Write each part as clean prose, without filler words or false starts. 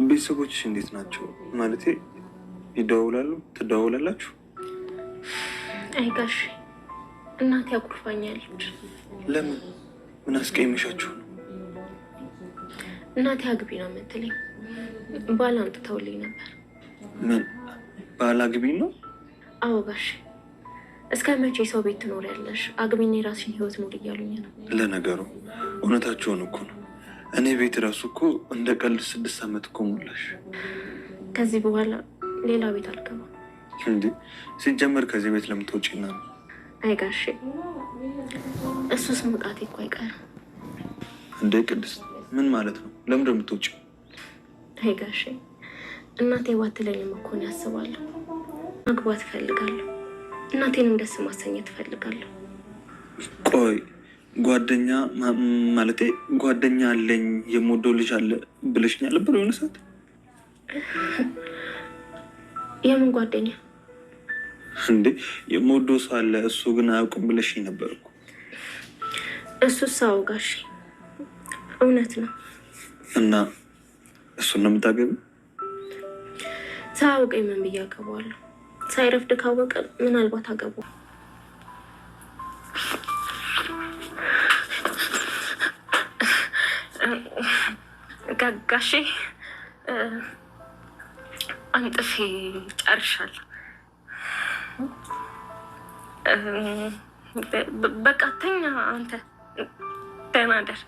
ቤተሰቦችሽ እንዴት ናቸው? ማለቴ ይደዋውላሉ? ትደዋውላላችሁ? አይ ጋሽ እናቴ አኩርፋኛለች። ለምን? ምን አስቀይመሻችሁ ነው? እናቴ አግቢ ነው የምትለኝ። ባል አምጥተውልኝ ነበር። ምን ባል አግቢ ነው? አዎ ጋሽ፣ እስከ መቼ ሰው ቤት ትኖሪያለሽ? አግቢና የራስሽን ህይወት ኑር እያሉኝ ነው። ለነገሩ እውነታቸውን እኮ ነው። እኔ ቤት ራሱ እኮ እንደ ቀልድ 6 ዓመት እኮ ሞላሽ። ከዚህ በኋላ ሌላ ቤት አልገባም። እንዴ ሲጀመር ከዚህ ቤት ለምትወጪና ነው? አይ ጋሼ እሱስ መውጣቴ እኮ አይቀርም። እንዴ ቅድስት ምን ማለት ነው? ለምን እንደምትወጪው? አይ ጋሼ እናቴ ባትለኝም እኮ ነው ያስባለሁ። ማግባት እፈልጋለሁ። እናቴንም ደስ ማሰኘት እፈልጋለሁ። ቆይ ጓደኛ ማለቴ ጓደኛ አለኝ የምወደው ልጅ አለ ብለሽኝ ነበር የሆነ ሰዓት። የምን ጓደኛ? እንዴ የምወደው ሰው አለ እሱ ግን አያውቅም ብለሽኝ ነበር እኮ። እሱስ አዎ ጋሼ እውነት ነው። እና እሱን ነው የምታገቢው? ሳያውቀኝ ምን ብዬ አገባዋለሁ? ሳይረፍድ ካወቀ ምናልባት አገባው። ጋሼ አንጥፌ ጨርሻለሁ። በቃ ተኛ አንተ፣ ደህና ደር።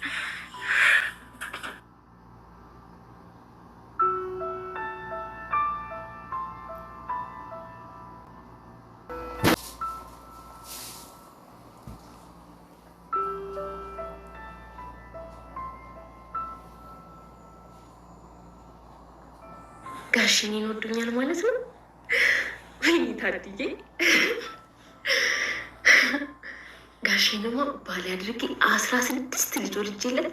ጋሽን ይወዱኛል ማለት ነው። ወይኔ ታድዬ፣ ጋሽንማ ባል አድርጌ 16 ልጅ ወልጄለት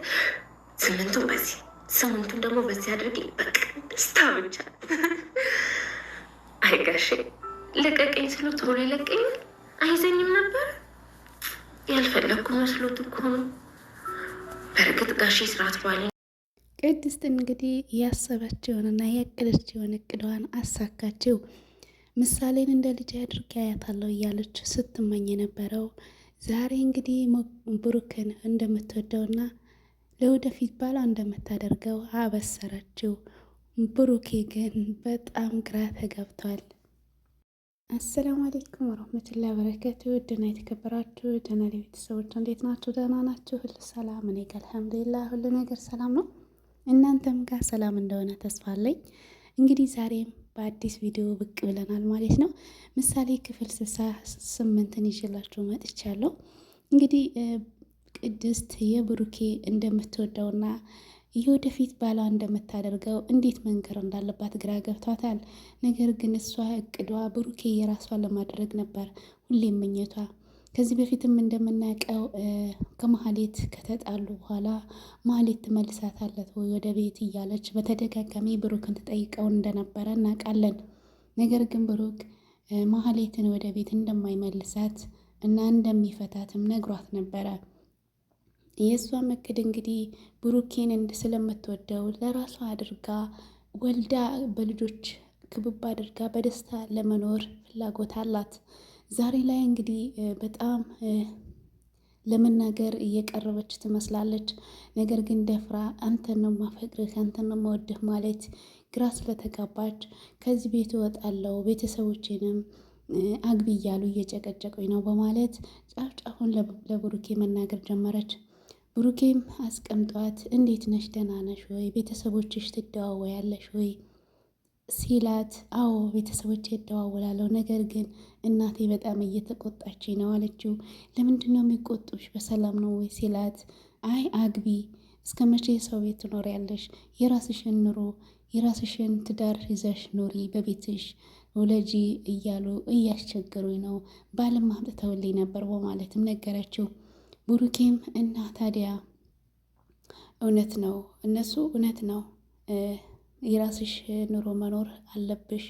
8ቱን በዚህ 8ቱን ደግሞ በዚህ አድርጌ በቃ ደስታ ብቻ። አይ ጋሼ ለቀቀኝ ስሎ ቶሎ ይለቀኛል። አይዘኝም ነበር። ያልፈለግኩ መስሎት እኮ ነው። በእርግጥ ጋሼ ስርዓት ባለ ቅድስት እንግዲህ ያሰበችውንና ያቀደችውን እቅዷን አሳካችው። ምሳሌን እንደ ልጅ አድርጌ አያታለሁ እያለች ስትመኝ የነበረው ዛሬ እንግዲህ ብሩክን እንደምትወደውና ለወደፊት ባሏ እንደምታደርገው አበሰረችው። ብሩኬ ግን በጣም ግራ ተገብቷል። አሰላሙ አለይኩም ወረህመቱላሂ ወበረካቱ። ውድና የተከበራችሁ ቻናሌ ቤተሰቦች እንዴት ናችሁ? ደህና ናችሁ? ሁሉ ሰላም? እኔ ጋር አልሐምዱሊላህ ሁሉ ነገር ሰላም ነው። እናንተም ጋር ሰላም እንደሆነ ተስፋ አለኝ። እንግዲህ ዛሬም በአዲስ ቪዲዮ ብቅ ብለናል ማለት ነው። ምሳሌ ክፍል 68ን ይዤላችሁ መጥቻለሁ። እንግዲህ ቅድስት የብሩኬ እንደምትወደውና የወደፊት ባሏ እንደምታደርገው እንዴት መንገር እንዳለባት ግራ ገብቷታል። ነገር ግን እሷ እቅዷ ብሩኬ የራሷ ለማድረግ ነበር ሁሌም ምኞቷ። ከዚህ በፊትም እንደምናውቀው ከመሀሌት ከተጣሉ በኋላ መሀሌት ትመልሳታለች ወይ ወደ ቤት እያለች በተደጋጋሚ ብሩክን ትጠይቀው እንደነበረ እናውቃለን። ነገር ግን ብሩክ መሀሌትን ወደ ቤት እንደማይመልሳት እና እንደሚፈታትም ነግሯት ነበረ። የእሷ እቅድ እንግዲህ ብሩኬን ስለምትወደው ለራሷ አድርጋ ወልዳ በልጆች ክብብ አድርጋ በደስታ ለመኖር ፍላጎት አላት። ዛሬ ላይ እንግዲህ በጣም ለመናገር እየቀረበች ትመስላለች። ነገር ግን ደፍራ አንተን ነው ማፈቅርህ፣ አንተን ነው መወድህ ማለት ግራ ስለተጋባች ከዚህ ቤት እወጣለሁ፣ ቤተሰቦቼንም አግቢ እያሉ እየጨቀጨቁኝ ነው በማለት ጫፍጫፉን ለብሩኬ መናገር ጀመረች። ብሩኬም አስቀምጧት እንዴት ነሽ? ደህና ነሽ ወይ? ቤተሰቦችሽ ትደዋወያለሽ ወይ ሲላት፣ አዎ ቤተሰቦች ይደዋወላለሁ፣ ነገር ግን እናቴ በጣም እየተቆጣች ነው አለችው። ለምንድን ነው የሚቆጡሽ? በሰላም ነው ወይ ሲላት፣ አይ አግቢ፣ እስከ መቼ ሰው ቤት ትኖሪያለሽ? የራስሽን ኑሮ የራስሽን ትዳር ይዘሽ ኑሪ፣ በቤትሽ ውለጂ እያሉ እያስቸገሩኝ ነው፣ ባልም አምጥተውልኝ ነበር በማለትም ነገረችው። ብሩኬም እና ታዲያ እውነት ነው እነሱ እውነት ነው የራስሽ ኑሮ መኖር አለብሽ፣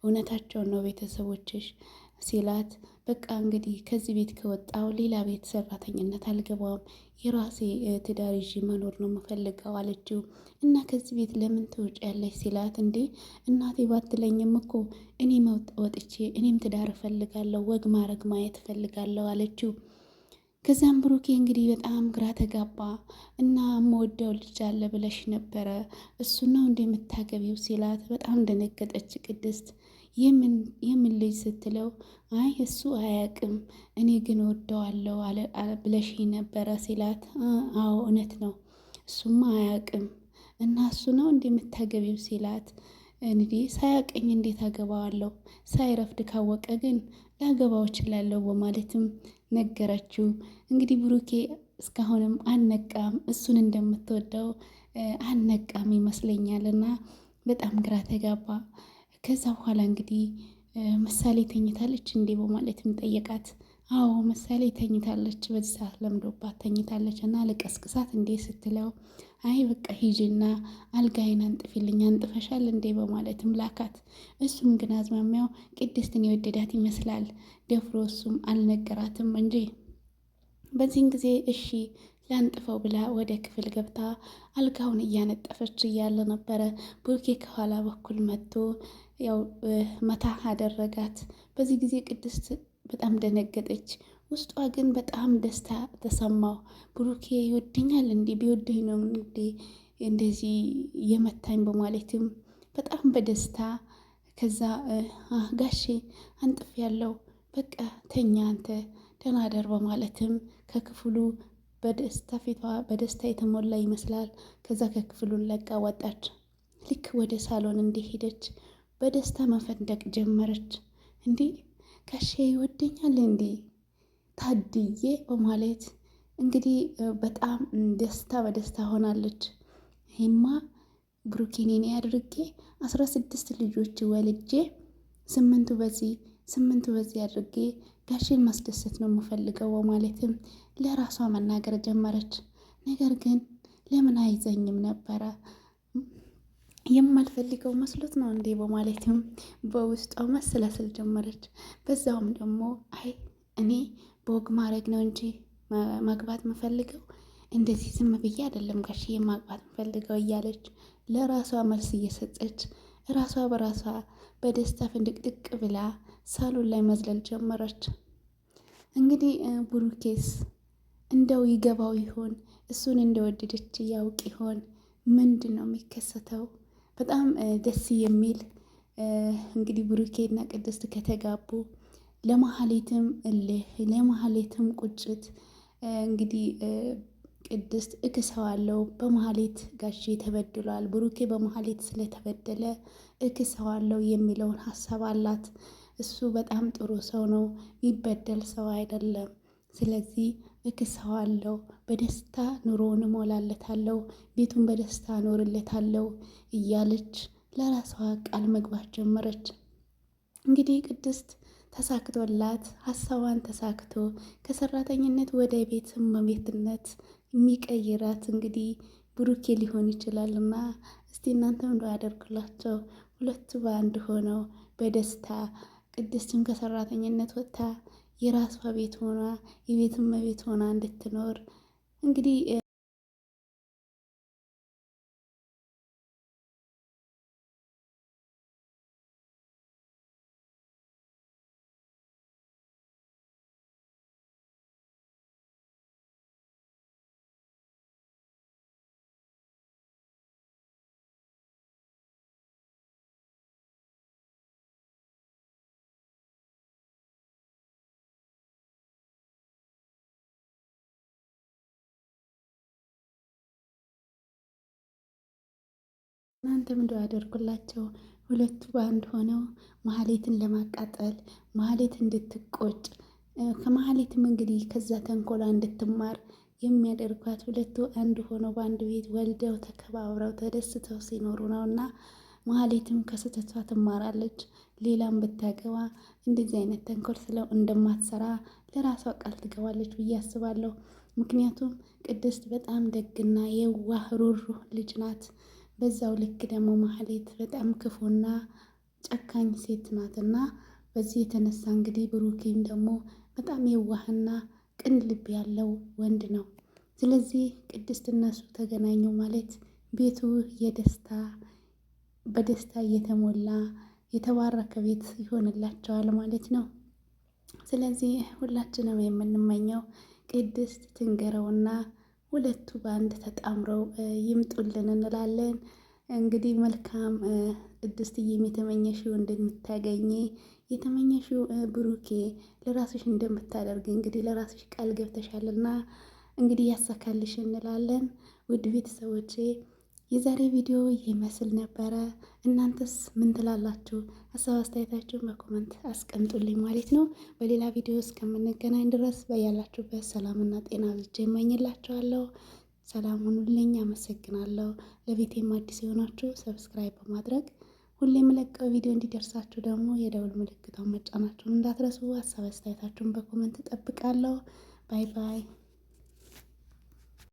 እውነታቸውን ነው ቤተሰቦችሽ ሲላት፣ በቃ እንግዲህ ከዚህ ቤት ከወጣው ሌላ ቤት ሰራተኝነት አልገባም፣ የራሴ ትዳር ይዤ መኖር ነው የምፈልገው አለችው። እና ከዚህ ቤት ለምን ትወጪያለሽ ሲላት፣ እንዴ እናቴ ባትለኝም እኮ እኔ ወጥቼ እኔም ትዳር እፈልጋለሁ፣ ወግ ማድረግ ማየት እፈልጋለሁ አለችው። ከዛም ብሩኬ እንግዲህ በጣም ግራ ተጋባ። እና የምወደው ልጅ አለ ብለሽ ነበረ እሱ ነው እንደምታገቢው ሲላት በጣም ደነገጠች ቅድስት። የምን ልጅ ስትለው አይ እሱ አያውቅም እኔ ግን ወደዋለሁ ብለሽ ነበረ ሲላት፣ አዎ እውነት ነው እሱማ አያውቅም እና እሱ ነው እንደምታገቢው ሲላት፣ እንዲህ ሳያውቀኝ እንዴት አገባዋለሁ? ሳይረፍድ ካወቀ ግን ላገባው እችላለሁ በማለትም ነገረችው። እንግዲህ ብሩኬ እስካሁንም አልነቃም፣ እሱን እንደምትወደው አልነቃም ይመስለኛል እና በጣም ግራ ተጋባ። ከዛ በኋላ እንግዲህ ምሳሌ ተኝታለች እንዴ በማለትም ጠየቃት። አዎ ምሳሌ ተኝታለች፣ በዚህ ሰዓት ለምዶባት ተኝታለች እና ልቀስቅሳት እንዴ ስትለው፣ አይ በቃ ሂጂና አልጋይን አንጥፊልኝ፣ አንጥፈሻል እንዴ በማለትም ላካት። እሱም ግን አዝማሚያው ቅድስትን የወደዳት ይመስላል። ደፍሮ እሱም አልነገራትም እንጂ። በዚህን ጊዜ እሺ ላንጥፈው ብላ ወደ ክፍል ገብታ አልጋውን እያነጠፈች እያለ ነበረ ብሩኬ ከኋላ በኩል መጥቶ ያው መታ አደረጋት። በዚህ ጊዜ ቅድስት በጣም ደነገጠች። ውስጧ ግን በጣም ደስታ ተሰማው። ብሩኬ ይወደኛል እንዴ? ቢወደኝ ነው እንዴ እንደዚህ የመታኝ በማለትም በጣም በደስታ ከዛ ጋሼ አንጥፍ ያለው በቃ ተኛ አንተ ደህና ደር በማለትም ከክፍሉ በደስታ ፊቷ በደስታ የተሞላ ይመስላል። ከዛ ከክፍሉን ለቃ ወጣች። ልክ ወደ ሳሎን እንደሄደች በደስታ መፈንደቅ ጀመረች። እንዲህ ጋሼ ይወደኛል እንዴ ታድዬ በማለት እንግዲህ በጣም ደስታ በደስታ ሆናለች። ይሄማ ብሩኬን እኔ አድርጌ 16 ልጆች ወልጄ ስምንቱ በዚህ አድርጌ ጋሼን ማስደሰት ነው የምፈልገው በማለትም ለራሷ መናገር ጀመረች። ነገር ግን ለምን አይዘኝም ነበረ የማልፈልገው መስሎት ነው እንዴ በማለትም በውስጧ መሰላሰል ጀመረች። በዛውም ደግሞ አይ እኔ በወግ ማድረግ ነው እንጂ ማግባት የምፈልገው እንደዚህ ዝም ብዬ አይደለም ጋሽዬ ማግባት የምፈልገው እያለች ለራሷ መልስ እየሰጠች ራሷ በራሷ በደስታ ፍንድቅድቅ ብላ ሳሎን ላይ መዝለል ጀመረች። እንግዲህ ብሩኬስ እንደው ይገባው ይሆን? እሱን እንደወደደች ያውቅ ይሆን? ምንድን ነው የሚከሰተው? በጣም ደስ የሚል እንግዲህ ብሩኬና ቅድስት ከተጋቡ ለመሀሌትም እልህ ለመሀሌትም ቁጭት እንግዲህ ቅድስት እክሰዋለሁ በመሀሌት ጋሼ ተበድሏል፣ ብሩኬ በመሀሌት ስለተበደለ እክሰዋለሁ የሚለውን ሀሳብ አላት። እሱ በጣም ጥሩ ሰው ነው፣ የሚበደል ሰው አይደለም። ስለዚህ እክሰዋለሁ፣ በደስታ ኑሮውን እሞላለታለሁ፣ ቤቱን በደስታ እኖርለታለሁ እያለች ለራሷ ቃል መግባት ጀመረች። እንግዲህ ቅድስት ተሳክቶላት ሀሳቧን ተሳክቶ ከሰራተኝነት ወደ ቤት እመቤትነት የሚቀይራት እንግዲህ ብሩኬ ሊሆን ይችላልና እስቲ እናንተም እንደው ያደርጉላቸው። ሁለቱ በአንድ ሆነው በደስታ ቅድስትም ከሰራተኝነት ወጥታ የራሷ ቤት ሆና የቤት እመቤት ሆና እንድትኖር እንግዲህ እናንተም እንደው ያደርጉላቸው። ሁለቱ በአንድ ሆነው መሀሌትን ለማቃጠል መሀሌት እንድትቆጭ ከመሀሌትም እንግዲህ ከዛ ተንኮላ እንድትማር የሚያደርጓት ሁለቱ አንድ ሆነው በአንድ ቤት ወልደው ተከባብረው ተደስተው ሲኖሩ ነው። እና መሀሌትም ከስህተቷ ትማራለች። ሌላም ብታገባ እንደዚህ አይነት ተንኮል ስለው እንደማትሰራ ለራሷ ቃል ትገባለች ብዬ አስባለሁ። ምክንያቱም ቅድስት በጣም ደግና የዋህ ሩህሩህ ልጅ ናት። በዛው ልክ ደግሞ መሀሌት በጣም ክፉና ጨካኝ ሴት ናትና በዚህ የተነሳ እንግዲህ ብሩኬም ደግሞ በጣም የዋህና ቅን ልብ ያለው ወንድ ነው። ስለዚህ ቅድስት እነሱ ተገናኙ ማለት ቤቱ በደስታ እየተሞላ የተባረከ ቤት ይሆንላቸዋል ማለት ነው። ስለዚህ ሁላችንም የምንመኘው ቅድስት ትንገረውና ሁለቱ በአንድ ተጣምረው ይምጡልን እንላለን። እንግዲህ መልካም ቅድስትዬም የተመኘሽው እንደምታገኘ የተመኘሽው ብሩኬ ለራስሽ እንደምታደርግ እንግዲህ ለራስሽ ቃል ገብተሻልና እንግዲህ ያሳካልሽ እንላለን። ውድ ቤተሰቦቼ የዛሬ ቪዲዮ ይመስል ነበረ። እናንተስ ምን ትላላችሁ? ሀሳብ አስተያየታችሁን በኮመንት አስቀምጡልኝ ማለት ነው። በሌላ ቪዲዮ እስከምንገናኝ ድረስ በያላችሁበት ሰላምና ጤና ብቻ እመኝላችኋለሁ። ሰላም ሁኑልኝ። አመሰግናለሁ። ለቤቴም አዲስ የሆናችሁ ሰብስክራይብ በማድረግ ሁሌ የምለቀው ቪዲዮ እንዲደርሳችሁ ደግሞ የደውል ምልክቷን መጫናችሁን እንዳትረሱ። ሀሳብ አስተያየታችሁን በኮመንት እጠብቃለሁ። ባይ ባይ።